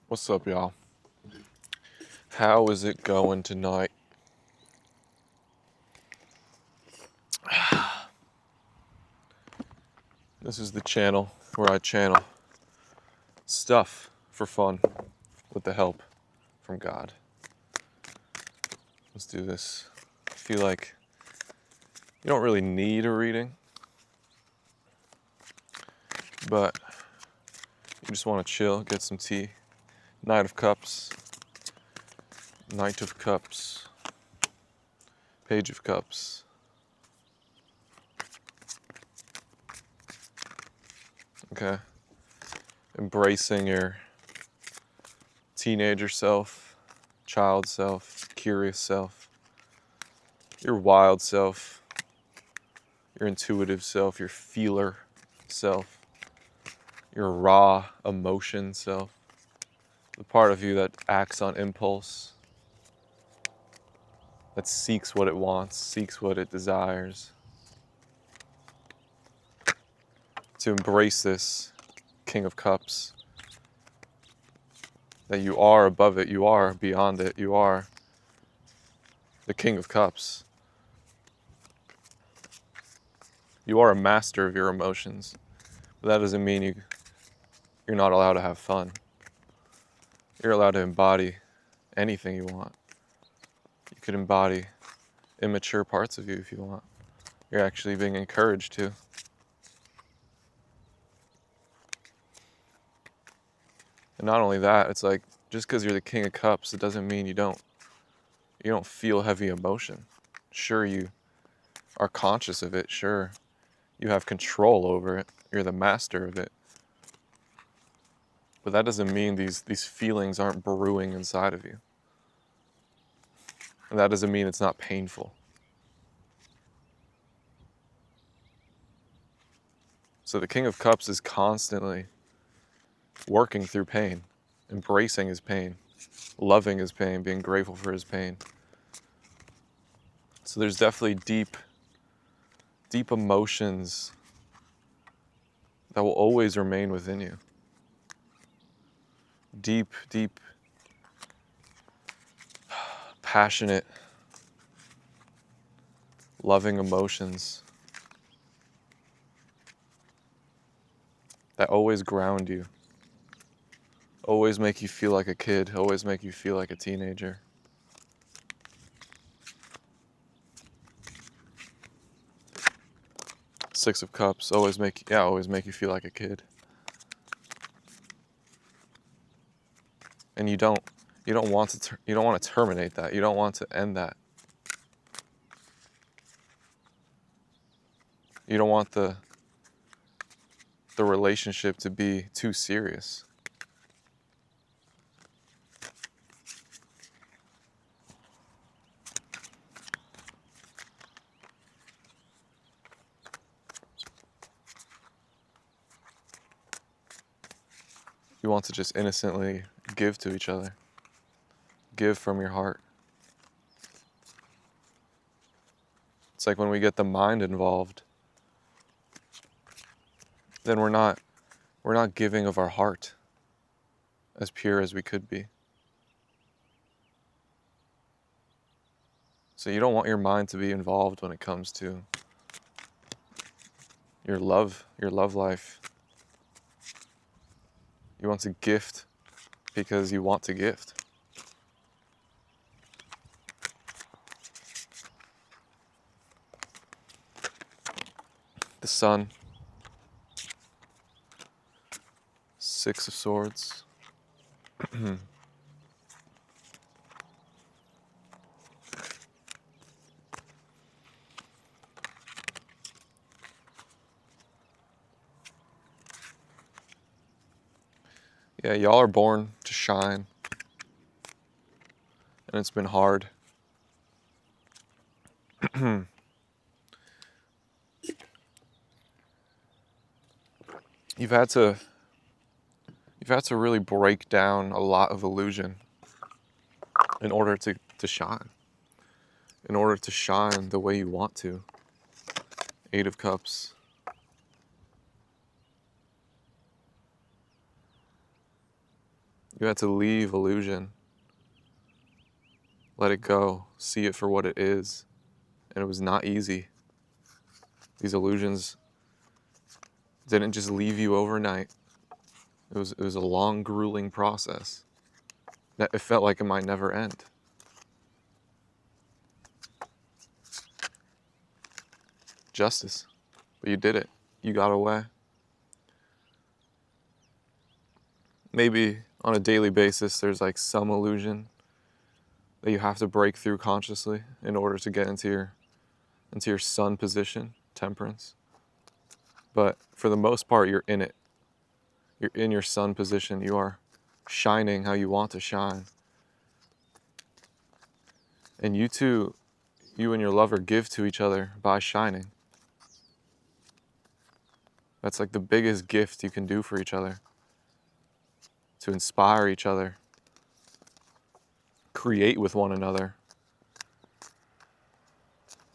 What's up, y'all? How is it going tonight? This is the channel where I channel stuff for fun with the help from God. Let's do this. I feel like you don't really need a reading, but you just want to chill, get some tea. Knight of Cups, Knight of Cups, Page of Cups. Okay. Embracing your teenager self, child self, curious self, your wild self, your intuitive self, your feeler self, your raw emotion self, the part of you that acts on impulse, that seeks what it wants, seeks what it desires. To embrace this King of Cups, that you are above it, you are beyond it, you are the King of Cups. You are a master of your emotions, but that doesn't mean you're not allowed to have fun. You're allowed to embody anything you want. You could embody immature parts of you if you want. You're actually being encouraged to. And not only that, it's like, just because you're the King of Cups, it doesn't mean you don't feel heavy emotion. Sure, you are conscious of it. Sure, you have control over it. You're the master of it. But that doesn't mean these feelings aren't brewing inside of you. And that doesn't mean it's not painful. So the King of Cups is constantly working through pain, embracing his pain, loving his pain, being grateful for his pain. So there's definitely deep emotions that will always remain within you. Deep, passionate, loving emotions that always ground you, always make you feel like a kid, always make you feel like a teenager. Six of Cups, always make you feel like a kid. And you don't want to terminate that. You don't want to end that. You don't want the relationship to be too serious. You want to just innocently give to each other. Give from your heart. It's like when we get the mind involved, then we're not giving of our heart as pure as we could be. So you don't want your mind to be involved when it comes to your love life. You want to gift because you want to gift. The Sun, Six of Swords. Yeah, y'all are born to shine. And it's been hard. You've had to really break down a lot of illusion in order to shine. In order to shine the way you want to. Eight of Cups. You had to leave illusion, let it go, see it for what it is. And it was not easy. These illusions didn't just leave you overnight. It was a long, grueling process that it felt like it might never end. Justice. But you did it. You got away. Maybe on a daily basis there's like some illusion that you have to break through consciously in order to get into your sun position, temperance. But for the most part, you're in it. You're in your sun position. You are shining how you want to shine. And you two, you and your lover, give to each other by shining. That's like the biggest gift you can do for each other. To inspire each other. Create with one another.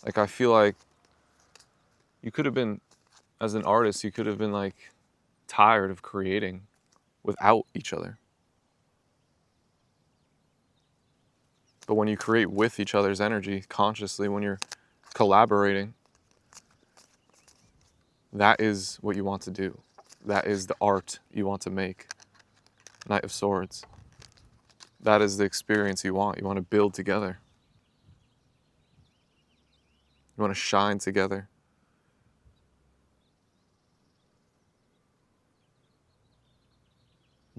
Like, I feel like you could have been, as an artist, you could have been like tired of creating without each other. But when you create with each other's energy consciously, when you're collaborating, that is what you want to do. That is the art you want to make. Knight of Swords. That is the experience you want. You want to build together. You want to shine together.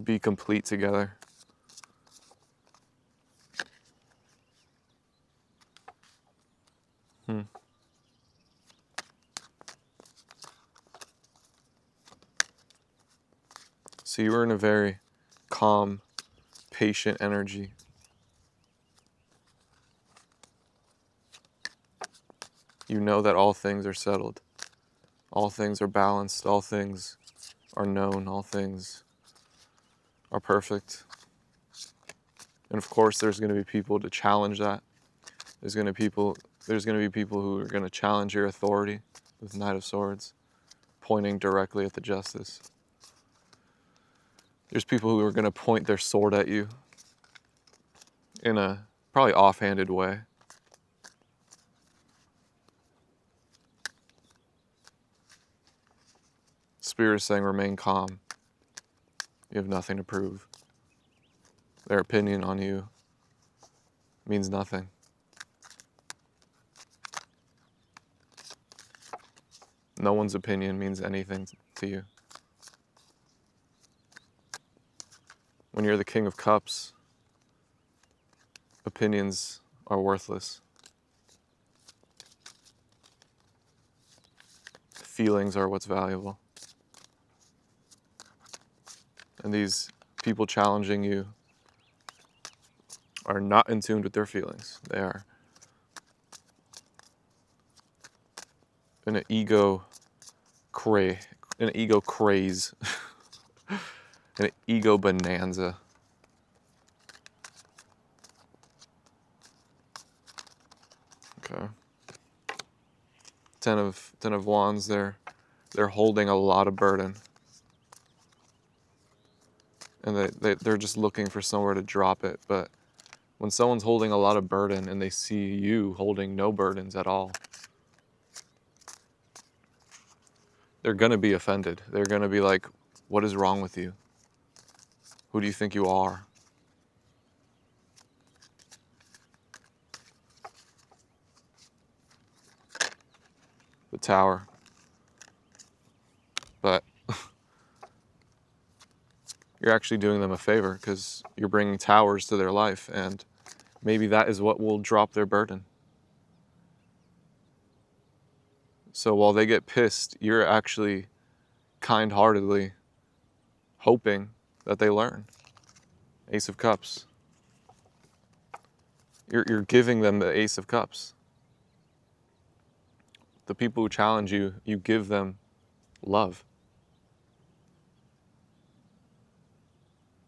Be complete together. So you were in a very calm, patient energy. You know that all things are settled. All things are balanced. All things are known. All things are perfect. And of course, there's going to be people to challenge that. There's going to be people who are going to challenge your authority with Knight of Swords, pointing directly at the justice. There's people who are going to point their sword at you in a probably offhanded way. Spirit is saying, remain calm. You have nothing to prove. Their opinion on you means nothing. No one's opinion means anything to you. When you're the King of Cups, opinions are worthless. Feelings are what's valuable. And these people challenging you are not in tune with their feelings. They are in an ego craze, an ego bonanza. Okay. Ten of Wands, they're holding a lot of burden. And they're just looking for somewhere to drop it. But when someone's holding a lot of burden and they see you holding no burdens at all, they're going to be offended. They're going to be like, what is wrong with you? Who do you think you are? The Tower. But you're actually doing them a favor because you're bringing towers to their life, and maybe that is what will drop their burden. So while they get pissed, you're actually kind-heartedly hoping that they learn. Ace of Cups. You're giving them the Ace of Cups. The people who challenge you, you give them love.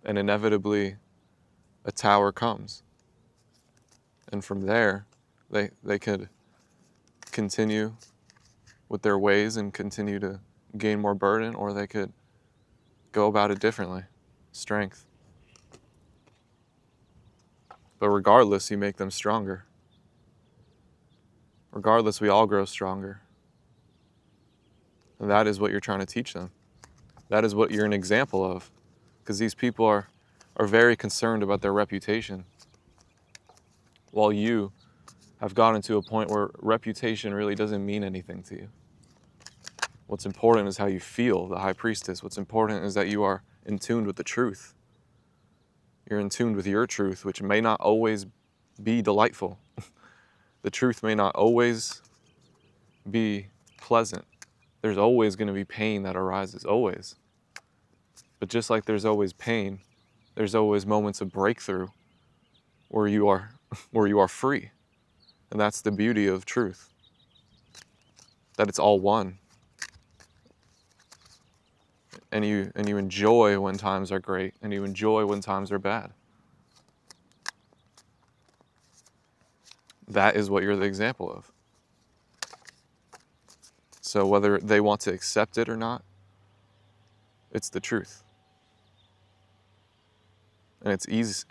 And inevitably, a tower comes. And from there, they could continue with their ways and continue to gain more burden, or they could go about it differently. Strength. But regardless, you make them stronger. Regardless, we all grow stronger. And that is what you're trying to teach them. That is what you're an example of. Because these people are very concerned about their reputation. While you have gotten to a point where reputation really doesn't mean anything to you. What's important is how you feel, the high priestess. What's important is that you are in tune with the truth. You're in tune with your truth, which may not always be delightful. The truth may not always be pleasant. There's always going to be pain that arises, always. But just like there's always pain, there's always moments of breakthrough where you are free. And that's the beauty of truth. That it's all one. And you enjoy when times are great, and you enjoy when times are bad. That is what you're the example of. So whether they want to accept it or not, it's the truth. And it's easy.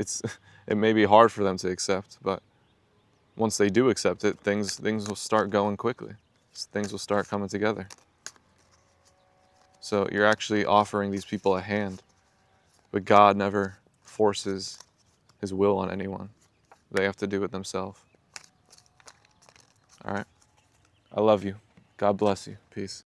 It may be hard for them to accept, but once they do accept it, things will start going quickly. Things will start coming together. So you're actually offering these people a hand, but God never forces his will on anyone. They have to do it themselves. All right. I love you. God bless you. Peace.